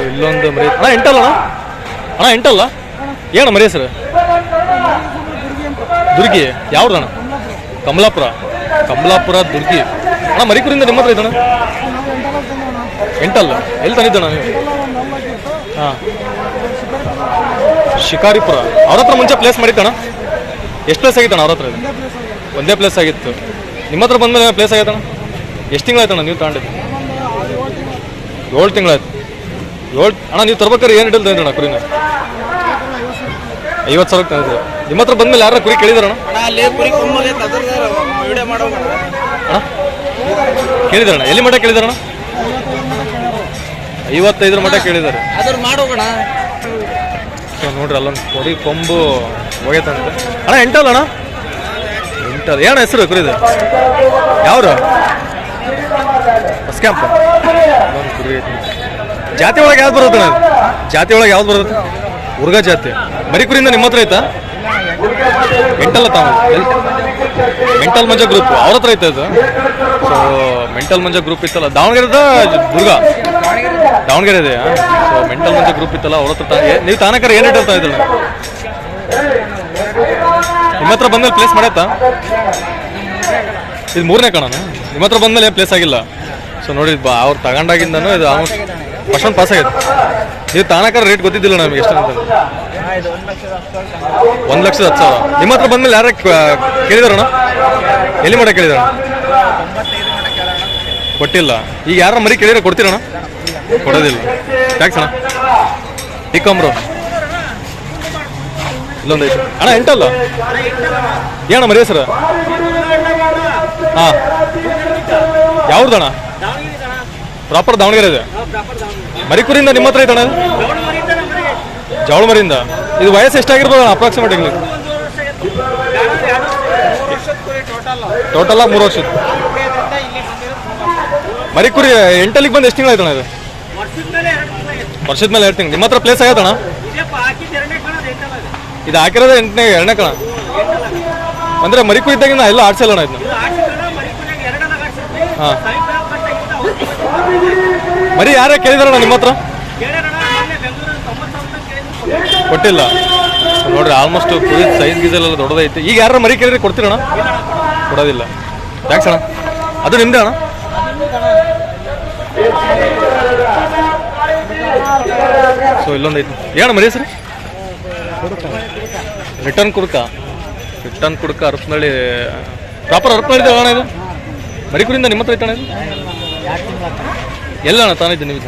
ಇಲ್ಲೊಂದು ಮರಿ ಅಣ್ಣ ಎಂಟಲ್ಲ ಅಣ್ಣ ಎಂಟಲ್ಲ ಏನ ಮರಿ ಹೆಸರು ದುರ್ಗಿ ಯಾವ್ದಣ್ಣ ಕಮಲಾಪುರ ದುರ್ಗಿ ಅಣ್ಣ ಮರಿಕೂರಿಂದ ನಿಮ್ಮ ಹತ್ರ ಇದ್ದಣ್ಣ ಎಂಟಲ್ಲ ಎಲ್ಲಿ ತಂದಿದ್ದಣ್ಣ ನೀವು ಹಾಂ ಶಿಕಾರಿಪುರ ಅವ್ರ ಹತ್ರ ಮುಂಚೆ ಪ್ಲೇಸ್ ಮಾಡಿದ್ದಣ್ಣ ಎಷ್ಟು ಪ್ಲೇಸ್ ಆಗಿತ್ತಣ್ಣ ಅವ್ರ ಹತ್ರ ಇದು ಒಂದೇ ಪ್ಲೇಸ್ ಆಗಿತ್ತು ನಿಮ್ಮ ಹತ್ರ ಬಂದಮೇಲೆ ಪ್ಲೇಸ್ ಆಗೈತಣ್ಣ ಎಷ್ಟು ತಿಂಗಳಾಯ್ತಣ್ಣ ನೀವು ತಗೊಂಡಿದ್ದು 7 ತಿಂಗಳಾಯ್ತು ಅಣ್ಣ ನೀವು ತರ್ಬೇಕಾದ್ರೆ ಏನು ಇಡಲ್ ತಂದಿದ್ದಣ್ಣ ಕುರಿನ 50,000 ತಂದಿದ್ದೆ ನಿಮ್ಮ ಹತ್ರ ಬಂದಮೇಲೆ ಯಾರ ಕುರಿ ಕೇಳಿದಾರಣ್ಣ ಕೇಳಿದಾರಣ್ಣ ಎಲ್ಲಿ ಮಠ ಕೇಳಿದಾರಣ್ಣ 55 ಮಠ ಕೇಳಿದ್ದಾರೆ ನೋಡ್ರಿ ಅಲ್ಲೊಂದು ಕುರಿ ಕೊಂಬು ಹೋಗೈತಂತೆ ಅಣ್ಣ ಎಂಟಲ್ಲ ಅಣ್ಣ ಎಂಟಲ್ಲ ಏನ ಹೆಸರು ಕುರಿದು ಯಾವ್ರು ಹೊಸ್ಕ್ಯಾಂಪ್ ಒಂದು ಕುರಿ ಐತಿ ಜಾತಿ ಒಳಗೆ ಯಾವ್ದು ಬರುತ್ತೆ ಹುರ್ಗ ಜಾತಿ ಮರಿ ಕುರಿಯಿಂದ ನಿಮ್ಮ ಹತ್ರ ಐತಾ ಮೆಂಟಲ್ ಮೆಂಟಲ್ ಮಂಜ ಗ್ರೂಪ್ ಅವ್ರ ಹತ್ರ ಐತೆ ಅದು ಸೊ ಮೆಂಟಲ್ ಮಂಜ ಗ್ರೂಪ್ ಇತ್ತಲ್ಲ ದಾವಣಗೆರೆದ ದಾವಣಗೆರೆ ಇದೆ ಸೊ ಮೆಂಟಲ್ ಮಂಜ ಗ್ರೂಪ್ ಇತ್ತಲ್ಲ ಅವ್ರ ಹತ್ರ ನೀವು ತಾನಕರ ಏನು ಇಟ್ಟಿರ್ತಾ ಇದ್ದಲ್ಲ ನಿಮ್ಮ ಹತ್ರ ಬಂದ್ಮೇಲೆ ಪ್ಲೇಸ್ ಮಾಡೈತಾ ಇದು 3ನೇ ಕಣ ನಿಮ್ಮ ಹತ್ರ ಬಂದ್ಮೇಲೆ ಏನು ಪ್ಲೇಸ್ ಆಗಿಲ್ಲ ಸೊ ನೋಡಿ ಅವ್ರು ತಗೊಂಡಾಗಿಂದನೂ ಇದು ಆಲ್ಮೋಸ್ಟ್ ಫಸ್ಟ್ ಒಂದು ಪಾಸ್ ಆಗೈತೆ ನೀವು ತಾನಕರ ರೇಟ್ ಗೊತ್ತಿದ್ದಿಲ್ಲ ನಮಗೆ ಎಷ್ಟು ಅಂತ 1,10,000 ನಿಮ್ಮ ಹತ್ರ ಬಂದ್ಮೇಲೆ ಯಾರ ಕೇಳಿದಾರಣ್ಣ ಎಲ್ಲಿ ಮಾಡಕ್ಕೆ ಕೇಳಿದಾರಣ ಕೊಟ್ಟಿಲ್ಲ ಈಗ ಯಾರ ಮರಿ ಕೇಳಿದ್ರೆ ಕೊಡ್ತೀರಣ್ಣ ಕೊಡೋದಿಲ್ಲ ಥ್ಯಾಂಕ್ಸ್ ಅಣ್ಣ ಟಿಕ್ಕಂಬ್ರು ಇಲ್ಲೊಂದು ಐತೆ ಅಣ್ಣ ಎಂಟಲ್ಲ ಏನಣ್ಣ ಮರಿ ಹೆಸರು ಹಾಂ ಯಾವ್ದಣ್ಣ ಪ್ರಾಪರ್ ದಾವಣಗೆರೆ ಇದೆ ಮರಿಕೂರಿಂದ ನಿಮ್ಮ ಹತ್ರ ಐತಣ್ಣ ಜವಳ ಮರಿಯಿಂದ ಇದು ವಯಸ್ಸು ಎಷ್ಟಾಗಿರ್ಬೋದು ಅಪ್ರಾಕ್ಸಿಮೇಟ್ಲಿ ಟೋಟಲ್ 3 ವರ್ಷದ ಮರಿಕುರಿ ಎಂಟಲ್ಲಿಗೆ ಬಂದು ಎಷ್ಟು ತಿಂಗಳು ಆಯ್ತಣ್ಣ ಇದು ವರ್ಷದ ಮೇಲೆ 2 ತಿಂಗಳು ನಿಮ್ಮ ಹತ್ರ ಪ್ಲೇಸ್ ಆಗತ್ತಣ್ಣ ಇದು ಹಾಕಿರೋದೇ 2ನೇ ಕಣ ಅಂದ್ರೆ ಮರಿಕುರಿ ಇದ್ದಾಗಿಂದ ಎಲ್ಲ ಆಡ್ಸಲ್ಲಣ್ಣ ಇದನ್ನ ಹಾಂ ಮರಿ ಯಾರೇ ಕೇಳಿದಾರಣ್ಣ ನಿಮ್ಮ ಹತ್ರ ಕೊಟ್ಟಿಲ್ಲ ನೋಡ್ರಿ ಆಲ್ಮೋಸ್ಟ್ ಕುರಿ ಸೈಜ್ ಗೀಸೆಲ್ಲ ದೊಡ್ಡದೈತೆ ಈಗ ಯಾರ ಮರಿ ಕೇಳಿದ್ರೆ ಕೊಡ್ತೀರಣ್ಣ ಕೊಡೋದಿಲ್ಲ ಥ್ಯಾಂಕ್ಸ್ ಅಣ್ಣ ಅದು ನಿಮ್ದೇ ಅಣ್ಣ ಸೊ ಇಲ್ಲೊಂದು ಐತಿ ಏನು ಮರಿ ಹೆಸರು ರಿಟರ್ನ್ ಕುಡ್ಕ ಅರಪನಹಳ್ಳಿ ಪ್ರಾಪರ್ ಅರಪನಹಳ್ಳಿ ಅಣ್ಣ ಇದು ಮರಿಕೂರಿಂದ ನಿಮ್ಮ ಹತ್ರ ಐತಣ್ಣ ಇದು ಎಲ್ಲ ಅಣ್ಣ ತಾನಿದ್ದೆ ನೀವು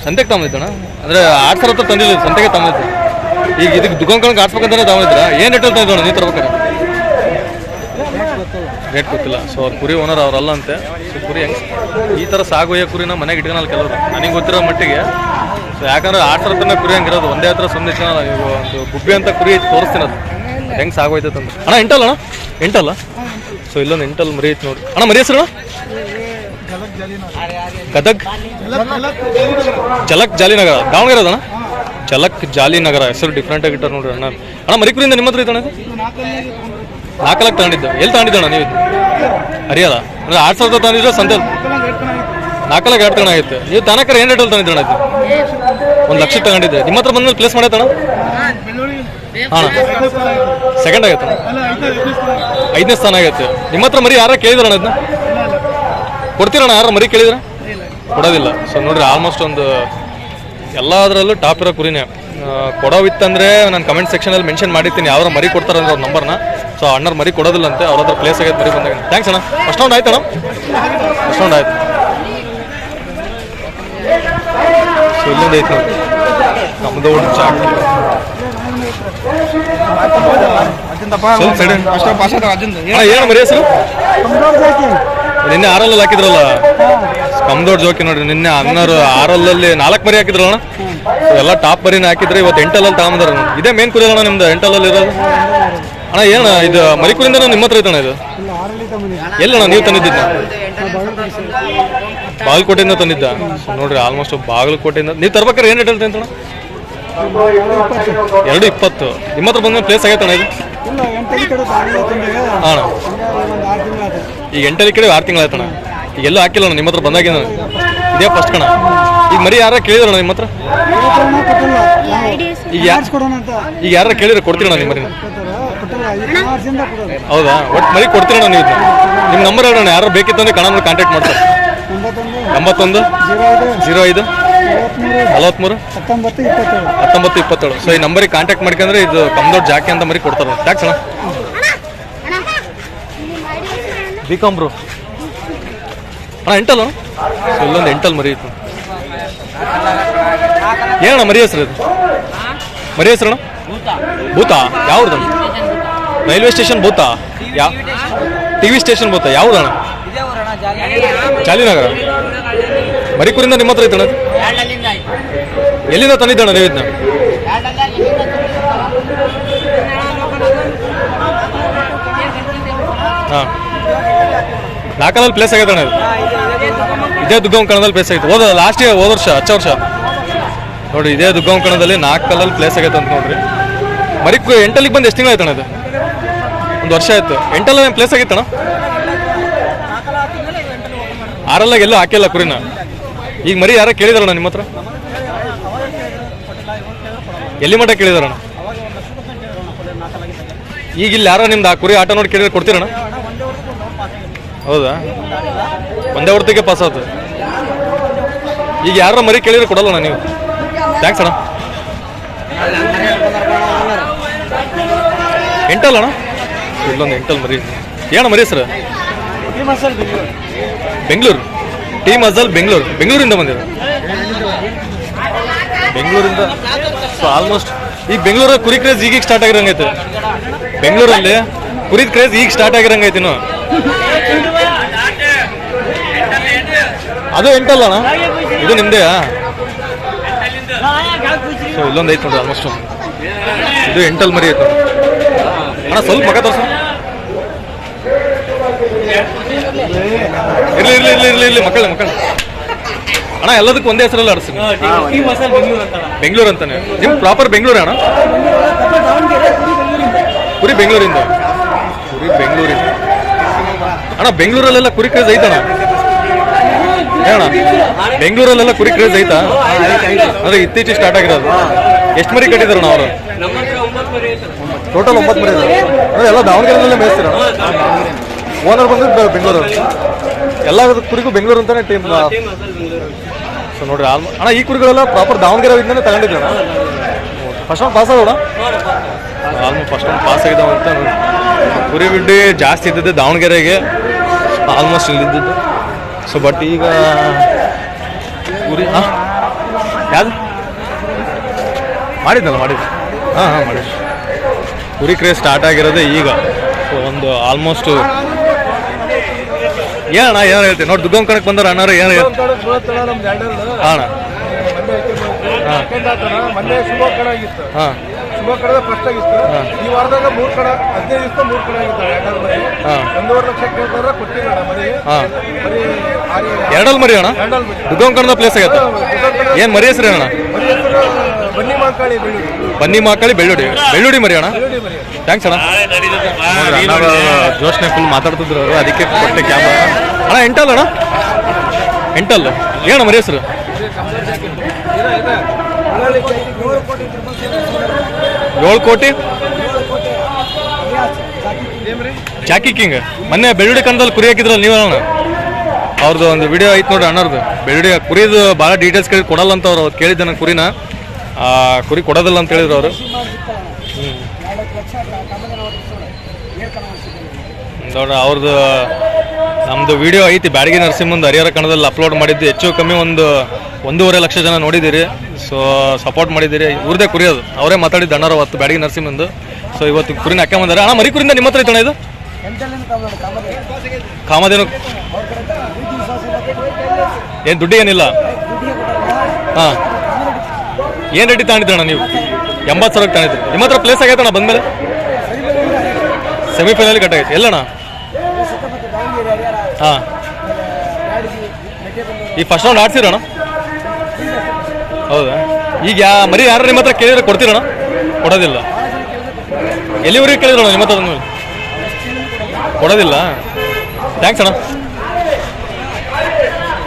ಸಂತೆಗೆ ತಗೊಂಡಿದ್ದಣ್ಣ ಅಂದರೆ 8,000 ಹತ್ರ ತಂದಿಲ್ಲ ಸಂತೆಗೆ ತಗೊಂಡಿದ್ದು ಈಗ ಇದಕ್ಕೆ ದುಕಾನ್ಕೊಂಡು ಆಡ್ಸ್ಬೇಕಂತಾನೆ ತಗೊಂಡಿದ್ರ ಏನು ರೇಟಲ್ಲಿ ತಂದಿದ್ದಣ್ಣ ನೀವು ತರ್ಬೇಕಾರೆ ರೇಟ್ ಗೊತ್ತಿಲ್ಲ ಸೊ ಅವ್ರ ಕುರಿ ಓನರ್ ಅವರಲ್ಲ ಅಂತೆ ಸೊ ಕುರಿ ಹೆಂಗೆ ಈ ಥರ ಸಾಗೋಯ್ಯ ಕುರಿನ ಮನೆಗೆ ಇಟ್ಕೊಳಲ್ಲ ಕೆಲವರು ನನಗೆ ಗೊತ್ತಿರೋ ಮಟ್ಟಿಗೆ ಸೊ ಯಾಕಂದ್ರೆ 8,000 ಹತ್ರನೇ ಕುರಿ ಹಂಗಿರೋದು ಒಂದೇ ಹತ್ರ ಸುಮ್ಮನೆ ಒಂದು ಗುಬ್ಬಿ ಅಂತ ಕುರಿ ಐತಿ ತೋರಿಸ್ತೀನಿ ಅದು ಹೆಂಗೆ ಸಾಗೋಯ್ತಂತ ಅಣ್ಣ ಎಂಟಲ್ಲ ಸೊ ಇಲ್ಲೊಂದು ಎಂಟಲ್ ಮರಿ ಐತಿ ನೋಡಿ ಅಣ್ಣ ಮರಿ ಹೆಸರು ಗದಗ್ ಜಲಕ್ ಜಾಲಿನಗರ ದಾವಣಗೆರೆ ಅದಣ್ಣ ಜಲಕ್ ಜಾಲಿನಗರ ಹೆಸರು ಡಿಫ್ರೆಂಟ್ ಆಗಿಟ್ಟಾರ ನೋಡ್ರಿ ಅಣ್ಣ ಮರಿಕೂರಿಂದ ನಿಮ್ಮ ಹತ್ರ ಐತಣ್ಣ 4 ಲಕ್ಷ ತಗೊಂಡಿದ್ದು ಎಲ್ಲಿ ತಗೊಂಡಿದ್ದಣ್ಣ ನೀವು ಹರಿಯಾದ ಅಂದ್ರೆ 8,000 ತಗೊಂಡಿದ್ರೆ ಸಂತೆ 4 ಲಕ್ಷ 2 ತಗೊಂಡು ಆಗಿತ್ತು ನೀವು ತಾನಕರ ಏನು ರೇಟಲ್ಲಿ ತಂದಿದ್ದಣ್ಣ ಇದು 1 ಲಕ್ಷ ತಗೊಂಡಿದ್ದೆ ನಿಮ್ಮ ಹತ್ರ ಬಂದ್ಮೇಲೆ ಪ್ಲೇಸ್ ಮಾಡೈತಣ್ಣ ಹಾಂ ಸೆಕೆಂಡ್ ಆಗೈತೆ 5ನೇ ಸ್ಥಾನ ಆಗೈತೆ ನಿಮ್ಮ ಹತ್ರ ಮರಿ ಯಾರ ಕೇಳಿದ್ರಣ್ಣ ಇದನ್ನ ಕೊಡ್ತೀರಣ್ಣ ಯಾರು ಮರಿ ಕೇಳಿದ್ರೆ ಕೊಡೋದಿಲ್ಲ ಸೊ ನೋಡ್ರಿ ಆಲ್ಮೋಸ್ಟ್ ಒಂದು ಎಲ್ಲದರಲ್ಲೂ ಟಾಪ್ ಇರೋ ಕುರಿನೇ ಕೊಡೋವಿತ್ತಂದರೆ ನಾನು ಕಮೆಂಟ್ ಸೆಕ್ಷನಲ್ಲಿ ಮೆನ್ಷನ್ ಮಾಡಿರ್ತೀನಿ ಯಾರು ಮರಿ ಕೊಡ್ತಾರಂದ್ರೆ ಅವ್ರ ನಂಬರ್ನ ಸೊ ಅಣ್ಣರು ಮರಿ ಕೊಡೋದಿಲ್ಲ ಅಂತೆ ಅವ್ರ ಹತ್ರ ಪ್ಲೇಸ್ ಆಗೈತೆ ಮರಿ ಬಂದಾಗ ಥ್ಯಾಂಕ್ಸ್ ಅಣ್ಣ ಫಸ್ಟ್ ರೌಂಡ್ ಆಯ್ತಣ್ಣ ಫಸ್ಟ್ ರೌಂಡ್ ಆಯ್ತು ಸೊ ಇಲ್ಲೊಂದು ಐತೆ ನೋಡಿ ನಮ್ಮದು ಚಾಟ್ ಏನು ಮರಿ ಹೆಸರು ನಿನ್ನೆ 6 ಹಾಕಿದ್ರಲ್ಲ ಕಮ್ದೊಡ್ಡ ಜೋಕಿ ನೋಡ್ರಿ ನಿನ್ನೆ 6 4 ಮರಿ ಹಾಕಿದ್ರಲ್ಲ ಎಲ್ಲ ಟಾಪ್ ಮರಿನ ಹಾಕಿದ್ರೆ ಇವತ್ತು 8 ತಗೊಂಬಂದಾರ ಇದೇ ಮೇನ್ ಕುರಿ ಅಣ್ಣ ನಿಮ್ದು 8 ಇರೋದು ಅಣ್ಣ ಏನು ಇದು ಮರಿಕೂರಿಂದ ನಿಮ್ಮ ಹತ್ರ ಐತಣ್ಣ ಇದು ಎಲ್ಲಣ್ಣ ನೀವು ತಂದಿದ್ದ ಬಾಗಲಕೋಟೆಯಿಂದ ತಂದಿದ್ದ ನೋಡ್ರಿ ಆಲ್ಮೋಸ್ಟ್ ಬಾಗಲಕೋಟೆಯಿಂದ ನೀವು ತರ್ಬೇಕಾರೆ ಏನು ರೇಟ್ ಹೇಳ್ತೀನಿ ಅಂತಣ್ಣ 220 ನಿಮ್ಮ ಹತ್ರ ಬಂದ ಪ್ಲೇಸ್ ಆಗೈತಣ್ಣ ಇದು ಹಾಂ ಈಗ 8 ಕಡೆ 6 ತಿಂಗಳು ಆಯ್ತಣ್ಣ ಈಗ ಎಲ್ಲೂ ಹಾಕಿಲ್ಲ ನಿಮ್ಮ ಹತ್ರ ಬಂದಾಗಿನ ಇದೇ ಫಸ್ಟ್ ಕಣ. ಈಗ ಮರಿ ಯಾರ ಕೇಳಿದ್ರಣ ನಿಮ್ಮ ಹತ್ರ? ಈಗ ಈಗ ಯಾರ ಕೇಳಿದ್ರೆ ಕೊಡ್ತೀರಣ್ಣ ನಿಮ್ಮ ಮರಿನ? ಹೌದಾ, ಒಟ್ಟು ಮರಿ ಕೊಡ್ತೀರಣ್ಣ ನೀವು? ನಿಮ್ಮ ನಂಬರ್ ಹೇಳೋಣ, ಯಾರು ಬೇಕಿತ್ತು ಅಂದ್ರೆ ಕಣ ಕಾಂಟ್ಯಾಕ್ಟ್ ಮಾಡ್ತಾರೆ. 91 05 43 19 27. ಸೊ ಈ ನಂಬರಿಗೆ ಕಾಂಟ್ಯಾಕ್ಟ್ ಮಾಡ್ಕೊಂಡ್ರೆ ಇದು ಕಮ್ದೊಡ್ಡ ಜಾಕಿ ಅಂತ ಮರಿ ಕೊಡ್ತಾರೆ. ಟ್ಯಾಕ್ಸ್ ಅಣ್ಣ. ಬಿಕಾಮ್ ಬ್ರೋ ಅಣ್ಣ, ಎಂಟಲ್ ಅಣ್ಣ. ಸೊ ಇಲ್ಲೊಂದು ಎಂಟಲ್ ಮರಿ ಇತ್ತು. ಏನಣ್ಣ ಮರಿ ಹೆಸರು? ಇದು ಮರಿ ಹೆಸರಣ್ಣ? ಭೂತ. ಯಾವ್ದು? ರೈಲ್ವೆ ಸ್ಟೇಷನ್ ಭೂತ? ಯಾವ TV ಸ್ಟೇಷನ್ ಭೂತ? ಯಾವ್ದಣ್ಣ? ಜಾಲಿನಗರ. ಮರಿಕೂರಿಂದ ನಿಮ್ಮ ಹತ್ರ ಐತಣ್ಣ? ಎಲ್ಲಿಂದ ತಂದಿದ್ದಣ್ಣ ನೀವು ಇದನ್ನ? ಹಾಂ, ನಾಲ್ಕಲ್ಲಿ ಪ್ಲೇಸ್ ಆಗೈತಣ್ಣ ಇದು. ಇದೇ ದುಗ್ಗಂ ಕಣದಲ್ಲಿ ಪ್ಲೇಸ್ ಆಗೈತೆ. ಹೋದ ವರ್ಷ ಹಚ್ಚ ವರ್ಷ ನೋಡಿ, ಇದೇ ದುಗ್ಗಂ ಕಣದಲ್ಲಿ 4 ಕಲ್ಲಲ್ಲಿ ಪ್ಲೇಸ್ ಆಗೈತೆ ಅಂತ ನೋಡ್ರಿ. ಮರಿಕು ಎಂಟಲ್ಲಿಗೆ ಬಂದು ಎಷ್ಟು ತಿಂಗಳು ಆಯ್ತಣ್ಣ ಇದು? 1 ವರ್ಷ ಆಯ್ತು. ಎಂಟಲ್ಲ ಪ್ಲೇಸ್ ಆಗೈತಣ್ಣ? 6 ಎಲ್ಲೂ ಹಾಕಿಲ್ಲ ಕುರಿನ. ಈಗ ಮರಿ ಯಾರ ಕೇಳಿದಾರಣ್ಣ ನಿಮ್ಮ ಹತ್ರ? ಎಲ್ಲಿ ಮಟ್ಟ ಕೇಳಿದಾರಣ್ಣ? ಈಗ ಇಲ್ಲಿ ಯಾರ ನಿಮ್ದು ಆ ಕುರಿ ಆಟ ನೋಡಿ ಕೇಳಿದ್ರೆ ಕೊಡ್ತೀರಣ್ಣ? ಹೌದಾ, ಒಂದೇ ಹೊರತಿಗೆ ಪಾಸ್ ಆಯ್ತು. ಈಗ ಯಾರ ಮರಿ ಕೇಳಿದ್ರೆ ಕೊಡಲ್ಲಣ್ಣ ನೀವು? ಥ್ಯಾಂಕ್ಸ್ ಅಣ್ಣ. ಎಂಟಲ್ ಅಣ್ಣ? ಇಲ್ಲೊಂದು ಎಂಟಲ್ ಮರಿ. ಏನ ಮರಿ ಸರ್? ಬೆಂಗಳೂರು. ಟಿ ಮಜಲ್ ಬೆಂಗಳೂರು. ಬೆಂಗಳೂರಿಂದ ಬಂದಿರ? ಬೆಂಗಳೂರಿಂದ. ಸೊ ಆಲ್ಮೋಸ್ಟ್ ಈಗ ಬೆಂಗಳೂರಲ್ಲಿ ಕುರಿ ಕ್ರೇಜ್ ಈಗ ಸ್ಟಾರ್ಟ್ ಆಗಿರಂಗೈತೆ. ಬೆಂಗಳೂರಲ್ಲಿ ಕುರಿ ಕ್ರೇಜ್ ಈಗ ಸ್ಟಾರ್ಟ್ ಆಗಿರಂಗೈತಿ. ಇನ್ನು ಅದು ಎಂಟಲ್ಲ ಅಣ್ಣ? ಇದು ನಿಮ್ದೇ? ಸೊ ಇಲ್ಲೊಂದು ಐತೆ ನೋಡ್ರಿ, ಆಲ್ಮೋಸ್ಟ್ ಇದು ಎಂಟಲ್ ಮರಿ ಐತೆ ಅಣ್ಣ. ಸ್ವಲ್ಪ ಮಗ ತೋರ್ಸ. ಇರ್ಲಿ ಮಕ್ಕಳ ಅಣ್ಣ. ಎಲ್ಲದಕ್ಕೂ ಒಂದೇ ಹೆಸರಲ್ಲಿ ಆಡಿಸ್ತೀನಿ. ಬೆಂಗಳೂರು ಅಂತಾನೆ. ನಿಮ್ ಪ್ರಾಪರ್ ಬೆಂಗಳೂರು ಅಣ್ಣ? ಕುರಿ ಬೆಂಗಳೂರಿಂದ? ಕುರಿ ಬೆಂಗಳೂರಿಂದ ಅಣ್ಣ. ಬೆಂಗಳೂರಲ್ಲೆಲ್ಲ ಕುರಿ ಕ್ರೇಜ್ ಐತಣ್ಣ? ಹೇಳಣ್ಣ, ಬೆಂಗಳೂರಲ್ಲೆಲ್ಲ ಕುರಿ ಕ್ರೇಜ್ ಐತಾ? ಅಂದ್ರೆ ಇತ್ತೀಚೆಗೆ ಸ್ಟಾರ್ಟ್ ಆಗಿರೋದು. ಎಷ್ಟು ಮರಿ ಕಟ್ಟಿದಾರಣ್ಣ ಅವರು? ಟೋಟಲ್ 9 ಮರಿ ಇದ್ದಾರೆ. ಅಂದ್ರೆ ಎಲ್ಲ ದಾವಣಗೆರೆಯಲ್ಲೇ ಮೇಯಿಸ್ತೀರ? ಓನರ್ ಬಂದು ಬೆಂಗಳೂರು. ಎಲ್ಲ ಕುರಿಗೂ ಬೆಂಗಳೂರು ಅಂತಾನೆ ಟೀಮ್. ಸೊ ನೋಡ್ರಿ ಅಣ್ಣ, ಈ ಕುರಿಗಳೆಲ್ಲ ಪ್ರಾಪರ್ ದಾವಣಗೆರೆ ಇಂದಾನೆ ತಗೊಂಡಿದ್ದೆ. ಫಸ್ಟ್ ಒಂದು ಪಾಸ್ ಆಗೋಣ. ಆಲ್ಮೋಸ್ಟ್ ಫಸ್ಟ್ ಒಂದು ಪಾಸ್ ಆಗಿದ್ದಾವೆ ಅಂತ ನೋಡಿ. ಕುರಿ ಬಿಡ್ಡಿ ಜಾಸ್ತಿ ಇದ್ದಿದ್ದು ದಾವಣಗೆರೆಗೆ, ಆಲ್ಮೋಸ್ಟ್ ಇಲ್ಲಿದ್ದು. ಸೊ ಬಟ್ ಈಗ ಕುರಿ ಯಾವುದು ಮಾಡಿದ್ನಲ್ಲ? ಹಾಂ ಮಾಡಿದ್ದೆ. ಕುರಿ ಕ್ರೇಜ್ ಸ್ಟಾರ್ಟ್ ಆಗಿರೋದೇ ಈಗ. ಸೊ ಒಂದು ಆಲ್ಮೋಸ್ಟ್ ಏನಣ್ಣ ಏನು ಹೇಳ್ತೀನಿ ನೋಡಿ. ದುಗ್ಗಂ ಕಣಕ್ಕೆ ಬಂದವ್ರು ಅಣ್ಣವ್ರು ಏನು ಹೇಳ್ತಾರೆ? ಹಾಂ ಹಾಂ ಶುಭ ಕಡದ ಫಸ್ಟ್ ಆಗಿತ್ತು. ಈ ವಾರದಾಗ 3 ಕಡ 15 ದಿವಸ 3 ಕಡ ಆಗಿತ್ತು. 1.5 ಲಕ್ಷ ಕೇಳ್ತಾರ, ಕೊಟ್ಟಿಲ್ಲ ಮರಿ. ಎರಡಲ್ ಮರಿ ಅಣ್ಣ? ದುಗ್ಗಂ ಕಣದ ಪ್ಲೇಸ್ ಆಗತ್ತೆ. ಏನು ಮರಿ ಹೆಸರು ಅಣ್ಣ? ಬನ್ನಿ ಮಾಕಾಳಿ ಬೆಳ್ಳುಡಿ ಮರಿ ಅಣ್ಣ. ಥ್ಯಾಂಕ್ಸ್ ಅಣ್ಣ. ಜೋಶ್ನೆ ಫುಲ್ ಮಾತಾಡ್ತಿದ್ರು ಅವರು, ಅದಕ್ಕೆ ಕೊಟ್ಟೆ ಕ್ಯಾಮ್ರಾ. ಅಣ್ಣ ಎಂಟಲ್ ಅಣ್ಣ? ಎಂಟಲ್ ಏನಣ್ಣ ಮರಿ ಹೆಸರು? ಏಳು ಕೋಟಿ ಜಾಕಿ ಕಿಂಗ್. ಮೊನ್ನೆ ಬೆಳ್ಳುಡಿ ಕಣದಲ್ಲಿ ಕುರಿ ಹಾಕಿದ್ರಲ್ಲ ನೀವು ಅಣ್ಣ? ಅವ್ರದ್ದು ಒಂದು ವಿಡಿಯೋ ಐತೆ ನೋಡ್ರಿ ಅಣ್ಣವ್ರದ್ದು. ಬೆಳ್ಳುಡಿ ಕುರಿದು ಭಾಳ ಡೀಟೇಲ್ಸ್ ಕೇಳಿ ಕೊಡಲ್ಲ ಅಂತ ಅವ್ರು ಕೇಳಿದ್ದೆ. ನಾನು ಕುರಿನ ಕುರಿ ಕೊಡೋದಿಲ್ಲ ಅಂತ ಹೇಳಿದ್ರು ಅವರು. ನೋಡ್ರಿ ಅವ್ರದ್ದು ನಮ್ಮದು ವಿಡಿಯೋ ಐತಿ ಬ್ಯಾಡಗಿ ನರಸಿಂಹಂದು ಹರಿಹರ ಕಣದಲ್ಲಿ ಅಪ್ಲೋಡ್ ಮಾಡಿದ್ದು. ಹೆಚ್ಚು ಕಮ್ಮಿ 1.5 ಲಕ್ಷ ಜನ ನೋಡಿದ್ದೀರಿ. ಸೊ ಸಪೋರ್ಟ್ ಮಾಡಿದ್ದೀರಿ. ಇವ್ರದೇ ಕುರಿ ಅದು, ಅವರೇ ಮಾತಾಡಿದ್ದು ಅಣ್ಣರು ಅವತ್ತು ಬ್ಯಾಡಗಿ ನರಸಿಂಹಂದು. ಸೊ ಇವತ್ತು ಕುರಿನ ಹಾಕ ಬಂದಾರೆ ಅಣ್ಣ. ಮರಿ ಕುರಿಯಿಂದ ನಿಮ್ಮ ಹತ್ರ ಐತಣ್ಣ ಇದು? ಕಾಮಧೇನು ಏನು ದುಡ್ಡು ಏನಿಲ್ಲ? ಹಾಂ, ಏನು ರೇಟಿ ತಗೊಂಡಿದ್ದಣ್ಣ ನೀವು? 80,000 ತಗೊಂಡಿದ್ರಿ. ನಿಮ್ಮ ಹತ್ರ ಪ್ಲೇಸ್ ಆಗೈತಣ್ಣ ಬಂದಮೇಲೆ? ಸೆಮಿಫೈನಲ್ ಕಟ್ ಆಗೈತೆ. ಎಲ್ಲಣ್ಣ? ಹಾಂ, ಈ ಫಸ್ಟ್ ರೌಂಡ್ ಆಡ್ಸಿರಣ್ಣ? ಹೌದಾ? ಈಗ ಮರಿ ಯಾರು ನಿಮ್ಮ ಹತ್ರ ಕೇಳಿದ್ರೆ ಕೊಡ್ತೀರಣ್ಣ? ಕೊಡೋದಿಲ್ಲ. ಎಲ್ಲಿವರೆಗೆ ಕೇಳಿದ್ರಣ್ಣ ನಿಮ್ಮ ಹತ್ರ? ಕೊಡೋದಿಲ್ಲ. ಥ್ಯಾಂಕ್ಸ್ ಅಣ್ಣ.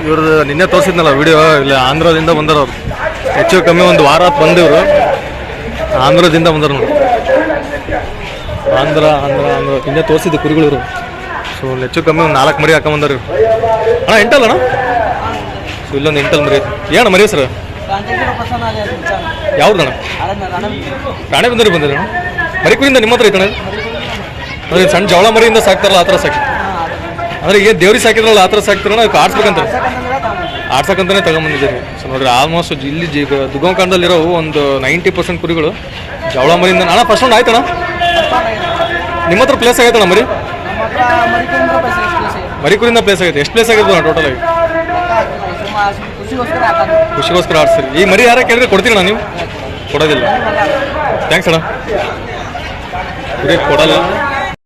ಇವ್ರದ್ದು ನಿನ್ನೆ ತೋರಿಸಿದ್ನಲ್ಲ ವಿಡಿಯೋ ಇಲ್ಲ ಆಂಧ್ರದಿಂದ ಬಂದರು ಅವ್ರು ಹೆಚ್ಚು ಕಮ್ಮಿ ಒಂದು ವಾರ ಬಂದಿವರು ಆಂಧ್ರದಿಂದ ಬಂದರು ನೋಡಿ ಆಂಧ್ರ ನಿನ್ನೆ ತೋರಿಸಿದ್ದು ಕುರಿಗಳು ಇವರು ಸೊ ಹೆಚ್ಚು ಕಮ್ಮಿ ಒಂದು 4 ಮರಿ ಹಾಕೊಂಬಂದಾರ ಇವ್ರು ಅಣ್ಣ ಎಂಟಲ್ಲ ಅಣ್ಣ ಸೊ ಇಲ್ಲೊಂದು ಎಂಟಲ್ ಮರಿ ಏನ ಮರಿ ಹೆಸರು ಯಾವ್ದಣ್ಣ ರಾಣೆ ಬಂದರಿ ಬಂದಿರಿ ಅಣ್ಣ ಮರಿ ಕುರಿಯಿಂದ ನಿಮ್ಮ ಹತ್ರ ಐತಣ್ಣ ಅಂದ್ರೆ ಸಣ್ಣ ಜವಳ ಮರಿಯಿಂದ ಸಾಕ್ತಾರಲ್ಲ ಆ ಥರ ಸಾಕಿ ಅಂದ್ರೆ ಈಗ ದೇವ್ರಿಗೆ ಸಾಕಿದ್ರಲ್ಲ ಆ ಥರ ಸಾಕ್ತಾರಣ್ಣ ಅದಕ್ಕೆ ಆಡ್ಸ್ಬೇಕಂತ ಆಡ್ಸಕ್ಕಂತಾನೆ ತಗೊಂಬಂದಿದ್ದೀರಿ ಸೊ ನೋಡ್ರಿ ಆಲ್ಮೋಸ್ಟ್ ಇಲ್ಲಿ ದುಗೋಂಕಾಂಡದಲ್ಲಿರೋ ಒಂದು 90% ಕುರಿಗಳು ಜವಳ ಮರಿಯಿಂದ ಅಣ್ಣ ಫಸ್ಟ್ ಒಂದು ಆಯ್ತಣ್ಣ ನಿಮ್ಮ ಹತ್ರ ಪ್ಲೇಸ್ ಆಗೈತಣ್ಣ ಮರಿ ಕುರಿಯಿಂದ ಪ್ಲೇಸ್ ಆಗೈತೆ ಎಷ್ಟು ಪ್ಲೇಸ್ ಆಗೈತೆ ಅಣ್ಣ ಟೋಟಲ್ ಆಗಿ ಖುಷಿಗೋಸ್ಕರ ಆಡ್ಸ್ತೀರಿ ಈ ಮರಿ ಯಾರ ಕೇಳಿದ್ರೆ ಕೊಡ್ತೀರಣ್ಣ ನೀವು ಕೊಡೋದಿಲ್ಲ ಥ್ಯಾಂಕ್ಸ್ ಅಣ್ಣ ಕುರಿ ಕೊಡಲ್ಲ